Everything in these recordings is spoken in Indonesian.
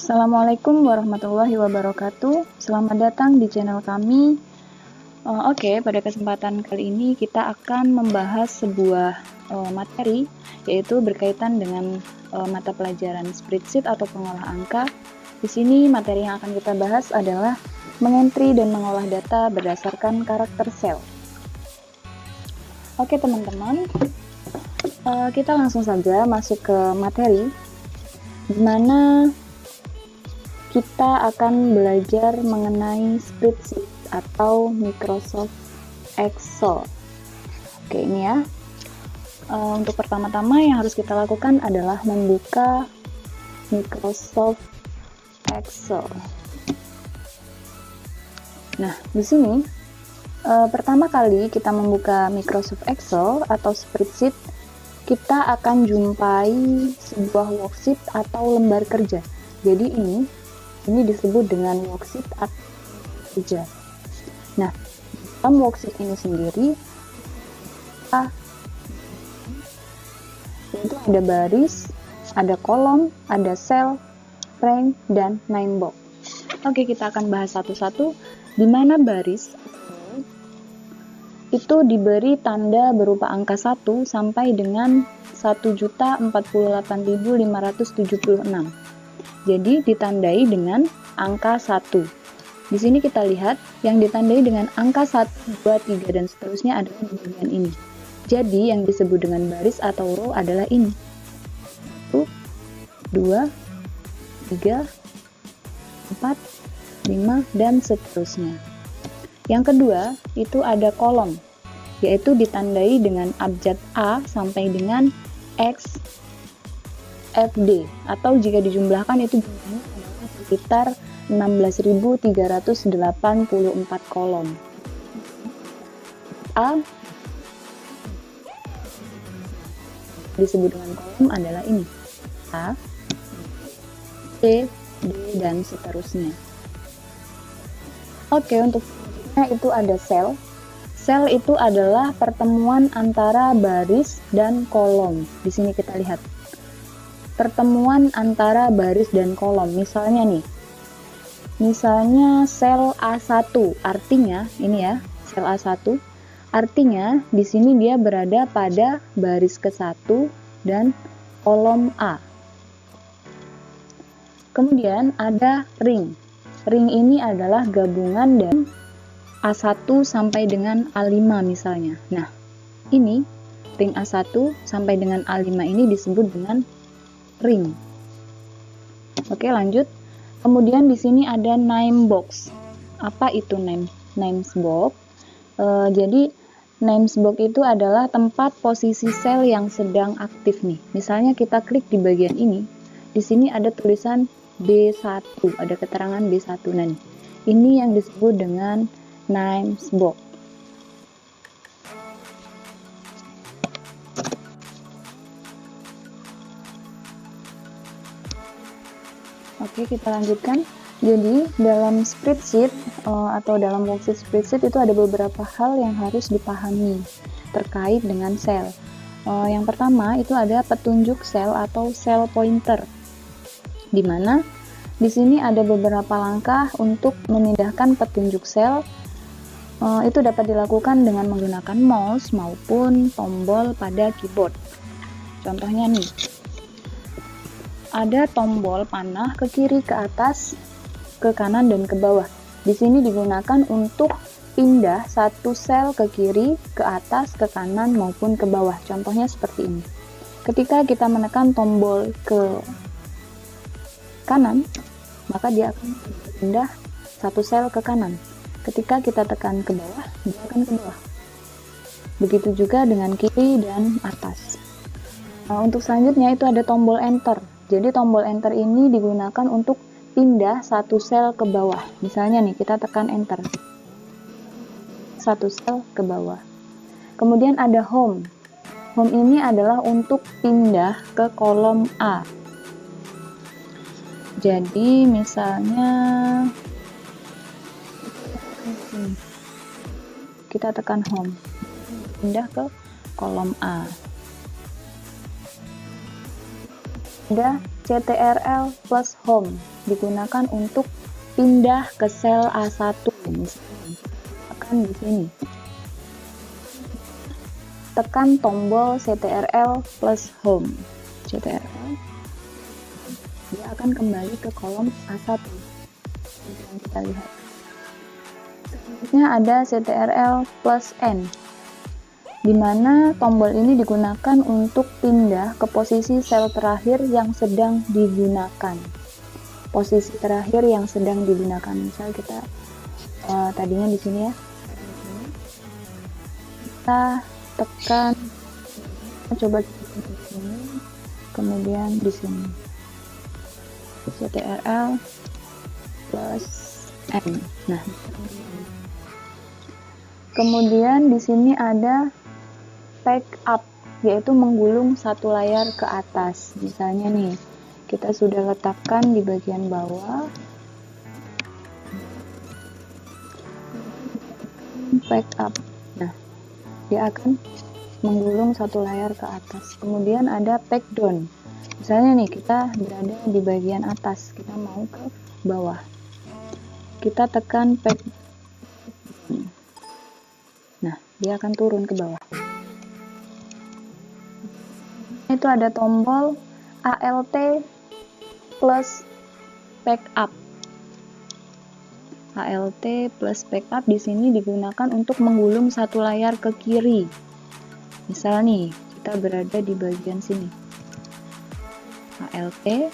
Assalamualaikum warahmatullahi wabarakatuh. Selamat datang di channel kami. Oke, pada kesempatan kali ini kita akan membahas sebuah materi, yaitu berkaitan dengan mata pelajaran spreadsheet atau pengolah angka. Di sini materi yang akan kita bahas adalah mengentry dan mengolah data berdasarkan karakter sel. Oke teman-teman, kita langsung saja masuk ke materi, di mana kita akan belajar mengenai spreadsheet atau Microsoft Excel. Oke, ini ya. Untuk pertama-tama yang harus kita lakukan adalah membuka Microsoft Excel. Nah, di sini pertama kali kita membuka Microsoft Excel atau spreadsheet, kita akan jumpai sebuah worksheet atau lembar kerja. Jadi ini disebut dengan worksheet atau kerja. Nah, dalam worksheet ini sendiri itu ada baris, ada kolom, ada sel, rank, dan name box. Oke, kita akan bahas satu-satu. Di mana baris itu diberi tanda berupa angka 1 sampai dengan 1.048.576. Jadi ditandai dengan angka 1. Di sini kita lihat yang ditandai dengan angka 1, 2, 3 dan seterusnya adalah di bagian ini. Jadi yang disebut dengan baris atau row adalah ini. 1, 2, 3, 4, 5 dan seterusnya. Yang kedua, itu ada kolom, yaitu ditandai dengan abjad A sampai dengan X FD, atau jika dijumlahkan itu jumlahnya adalah sekitar 16.384 kolom. A disebut dengan kolom adalah ini, A, C, D, dan seterusnya. Oke, untuk selanjutnya itu ada sel. Sel itu adalah pertemuan antara baris dan kolom. Di sini kita lihat pertemuan antara baris dan kolom. Misalnya sel A1, artinya ini ya, sel A1, artinya di sini dia berada pada baris ke-1 dan kolom A. Kemudian ada ring. Ring ini adalah gabungan dan A1 sampai dengan A5 misalnya. Nah, ini ring A1 sampai dengan A5 ini disebut dengan ring. Oke, lanjut. Kemudian di sini ada name box. Apa itu names box? Jadi names box itu adalah tempat posisi sel yang sedang aktif nih. Misalnya kita klik di bagian ini. Di sini ada tulisan B1, ada keterangan B1. Nah, ini yang disebut dengan names box. Oke, kita lanjutkan. Jadi, dalam spreadsheet atau dalam worksheet spreadsheet itu ada beberapa hal yang harus dipahami terkait dengan sel. Yang pertama itu ada petunjuk sel atau cell pointer, di mana di sini ada beberapa langkah untuk memindahkan petunjuk sel. Itu dapat dilakukan dengan menggunakan mouse maupun tombol pada keyboard. Contohnya nih, ada tombol panah ke kiri, ke atas, ke kanan, dan ke bawah. Di sini digunakan untuk pindah satu sel ke kiri, ke atas, ke kanan, maupun ke bawah. Contohnya seperti ini. Ketika kita menekan tombol ke kanan, maka dia akan pindah satu sel ke kanan. Ketika kita tekan ke bawah, dia akan ke bawah. Begitu juga dengan kiri dan atas. Untuk selanjutnya itu ada tombol enter. Jadi tombol enter ini digunakan untuk pindah satu sel ke bawah. Misalnya nih, kita tekan enter. Satu sel ke bawah. Kemudian ada home. Home ini adalah untuk pindah ke kolom A. Jadi misalnya kita tekan home, pindah ke kolom A. Ada CTRL plus home. digunakan untuk pindah ke sel A1. Misalnya, tekan di sini. Tekan tombol CTRL plus home. CTRL. Dia akan kembali ke kolom A1. Yang kita lihat. Selanjutnya ada CTRL plus N, di mana tombol ini digunakan untuk pindah ke posisi sel terakhir yang sedang digunakan. Posisi terakhir yang sedang digunakan. Misal kita tadinya di sini ya. Kita tekan, coba di sini, kemudian di sini. CTRL plus N. Nah, kemudian di sini ada backup, yaitu menggulung satu layar ke atas. Misalnya nih, kita sudah letakkan di bagian bawah, backup. Nah, dia akan menggulung satu layar ke atas. Kemudian ada back down. Misalnya nih, kita berada di bagian atas, kita mau ke bawah. Kita tekan back. Nah, dia akan turun ke bawah. Itu ada tombol ALT plus backup. ALT plus backup di sini digunakan untuk menggulung satu layar ke kiri. Misal nih, kita berada di bagian sini. ALT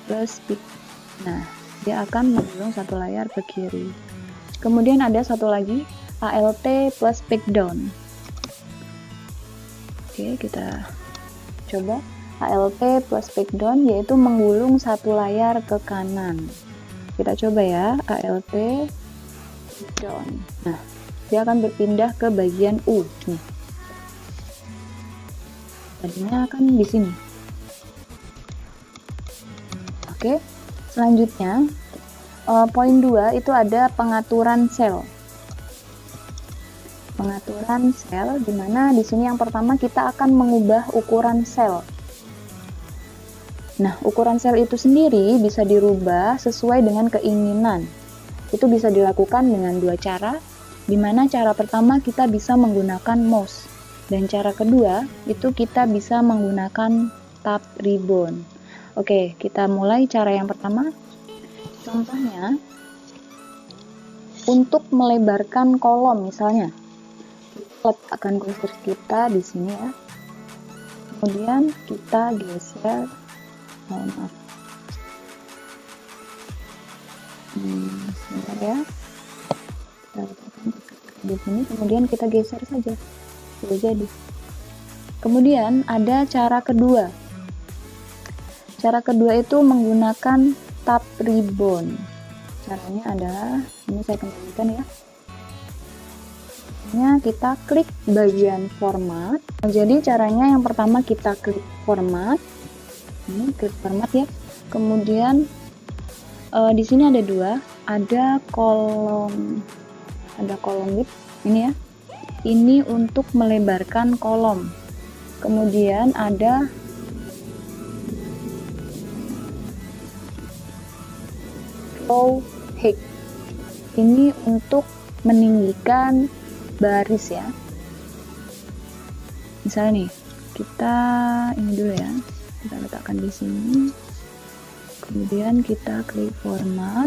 plus backup. Nah, dia akan menggulung satu layar ke kiri. Kemudian ada satu lagi, ALT plus back down. Oke, kita coba. ALT plus back down yaitu menggulung satu layar ke kanan. Kita coba ya, ALT back down. Nah, dia akan berpindah ke bagian U. Nih. Tadinya akan di sini. Oke, selanjutnya poin 2 itu ada pengaturan sel. Pengaturan sel, dimana di sini yang pertama kita akan mengubah ukuran sel. Nah, ukuran sel itu sendiri bisa dirubah sesuai dengan keinginan. Itu bisa dilakukan dengan dua cara, dimana cara pertama kita bisa menggunakan mouse, dan cara kedua itu kita bisa menggunakan tab ribbon. Oke, kita mulai cara yang pertama. Contohnya, untuk melebarkan kolom misalnya. Letakkan cursor kita di sini ya. Kemudian kita geser, sebentar ya. Kita letakkan di sini, kemudian kita geser saja. Sudah jadi. Kemudian ada cara kedua. Cara kedua itu menggunakan tab ribbon. Caranya adalah, ini saya kembalikan ya. Kita klik bagian format. Jadi caranya yang pertama kita klik format. Ini klik format ya. Kemudian di sini ada dua, ada kolom width ini ya. Ini untuk melebarkan kolom. Kemudian ada row height. Ini untuk meninggikan baris ya. Misalnya nih, kita ini dulu ya. Kita letakkan di sini. Kemudian kita klik format.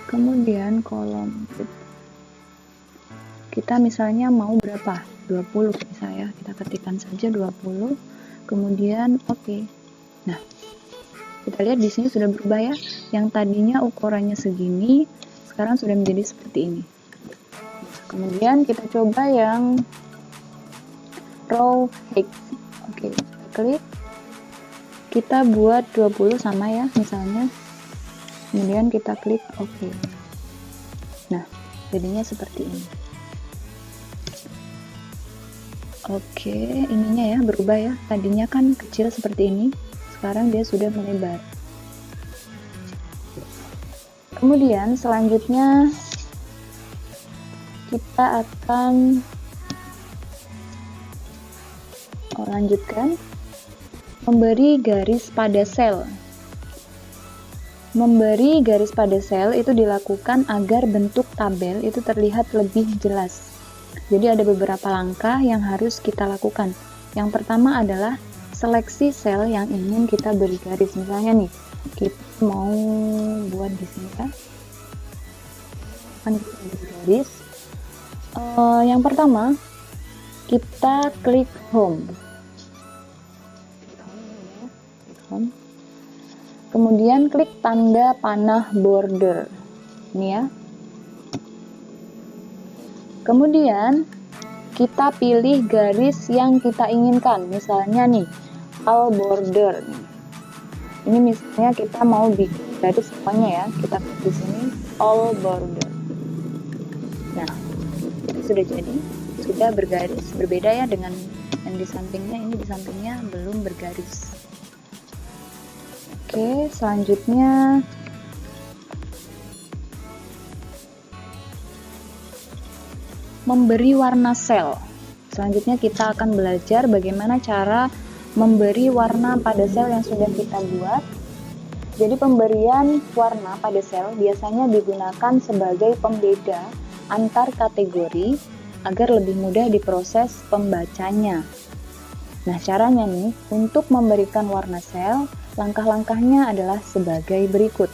Kemudian kolom width. Kita misalnya mau berapa? 20 misalnya. Kita ketikkan saja 20. Kemudian oke. Nah, kita lihat di sini sudah berubah ya. Yang tadinya ukurannya segini, sekarang sudah menjadi seperti ini. Kemudian kita coba yang row height. Oke, kita klik. Kita buat 20 sama ya misalnya. Kemudian kita klik oke. Nah, jadinya seperti ini. Oke, ininya ya berubah ya. Tadinya kan kecil seperti ini. Sekarang dia sudah melebar. Kemudian selanjutnya kita akan lanjutkan memberi garis pada sel. Memberi garis pada sel itu dilakukan agar bentuk tabel itu terlihat lebih jelas. Jadi ada beberapa langkah yang harus kita lakukan. Yang pertama adalah seleksi sel yang ingin kita beri garis. Misalnya nih, kita mau buat di sini kan, kita beri garis. Yang pertama, kita klik home. Kemudian klik tanda panah border. Ini ya. Kemudian kita pilih garis yang kita inginkan. Misalnya nih, all border. Ini misalnya kita mau bikin garis semuanya ya. Kita klik di sini all border. Nah, ini sudah jadi, sudah bergaris. Berbeda ya dengan yang di sampingnya. Ini di sampingnya belum bergaris. Oke, selanjutnya memberi warna sel. Selanjutnya kita akan belajar bagaimana cara memberi warna pada sel yang sudah kita buat. Jadi pemberian warna pada sel biasanya digunakan sebagai pembeda antar kategori agar lebih mudah diproses pembacanya. Nah, caranya nih, untuk memberikan warna sel, langkah-langkahnya adalah sebagai berikut.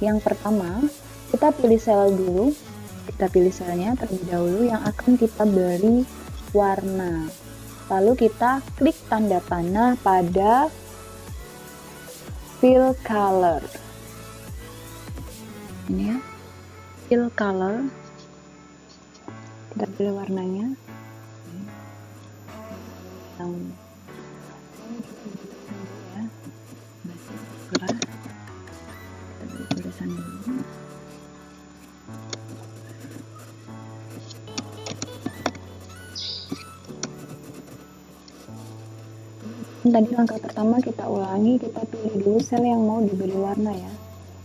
Yang pertama, kita pilih sel dulu. Kita pilih selnya terlebih dahulu yang akan kita beri warna. Lalu kita klik tanda panah pada fill color. Ini ya, fill color. Kita pilih warnanya. Tulisan dulu. Tadi langkah pertama kita ulangi, kita pilih dulu sel yang mau diberi warna ya.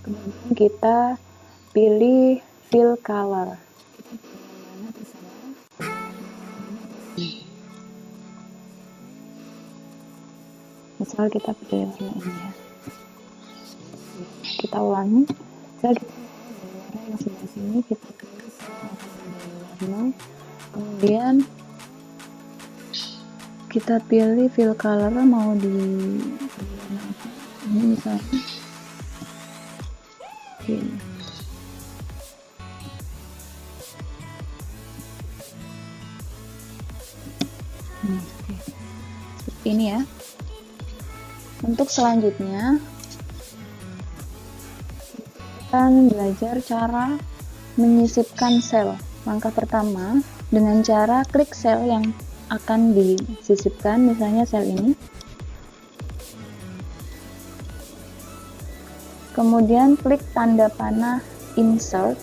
Kemudian kita pilih fill color. Misal kita pilih warna ini ya. Kita ulangi, sel kita pilih warna yang sebelah sini, kita pilih warna. Kemudian kita pilih fill color mau di warna apa. Ini misalnya ini. Seperti ini ya. Untuk selanjutnya kita akan belajar cara menyisipkan sel. Langkah pertama dengan cara klik sel yang akan disisipkan, misalnya sel ini. Kemudian klik tanda panah insert.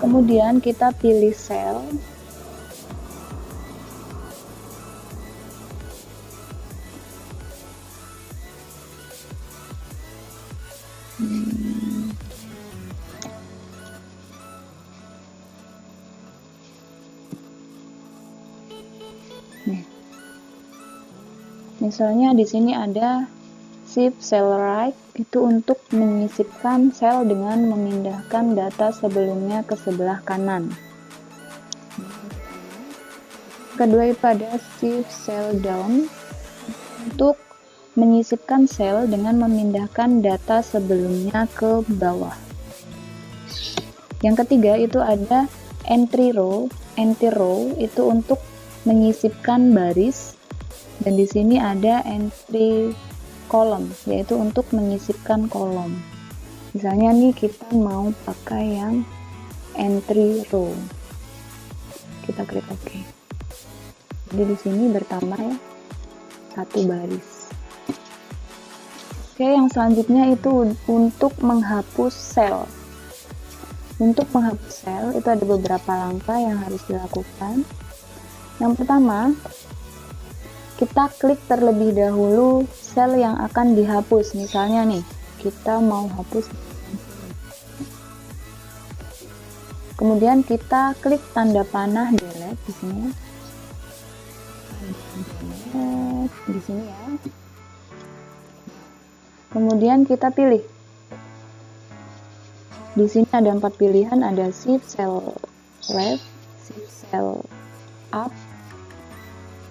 Kemudian kita pilih sel. Misalnya di sini ada shift cell right, itu untuk menyisipkan sel dengan memindahkan data sebelumnya ke sebelah kanan. Kedua itu ada shift cell down, untuk menyisipkan sel dengan memindahkan data sebelumnya ke bawah. Yang ketiga itu ada entry row. Entry row itu untuk menyisipkan baris. Dan di sini ada entry column, yaitu untuk menyisipkan kolom. Misalnya nih kita mau pakai yang entry row. Kita klik OK. Jadi di sini bertambah ya, satu baris. Oke, yang selanjutnya itu untuk menghapus sel. Untuk menghapus sel itu ada beberapa langkah yang harus dilakukan. Yang pertama, kita klik terlebih dahulu sel yang akan dihapus. Misalnya nih, kita mau hapus. Kemudian kita klik tanda panah delete di sini. di sini ya. Kemudian kita pilih. Di sini ada 4 pilihan, ada shift cell left, shift cell up,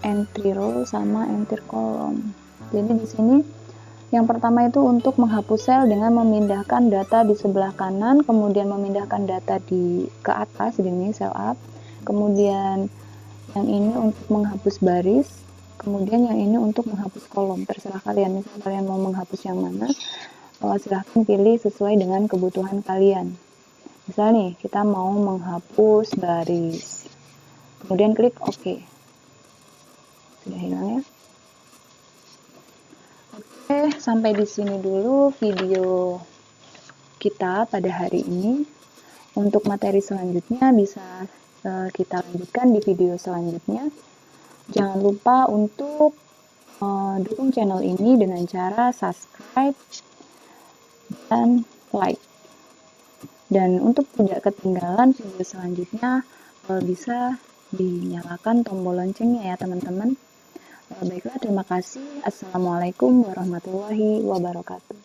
entry row, sama enter column. Jadi di sini yang pertama itu untuk menghapus sel dengan memindahkan data di sebelah kanan, kemudian memindahkan data ke atas, ini cell up. Kemudian yang ini untuk menghapus baris, kemudian yang ini untuk menghapus kolom. Terserah kalian, misalnya kalian mau menghapus yang mana, silahkan pilih sesuai dengan kebutuhan kalian. Misal nih, kita mau menghapus baris, kemudian klik OK. Sudah hilang ya. Oke, sampai di sini dulu video kita pada hari ini. Untuk materi selanjutnya bisa kita lanjutkan di video selanjutnya. Jangan lupa untuk dukung channel ini dengan cara subscribe dan like. Dan untuk tidak ketinggalan video selanjutnya, bisa dinyalakan tombol loncengnya ya teman-teman. Baiklah, terima kasih. Assalamualaikum warahmatullahi wabarakatuh.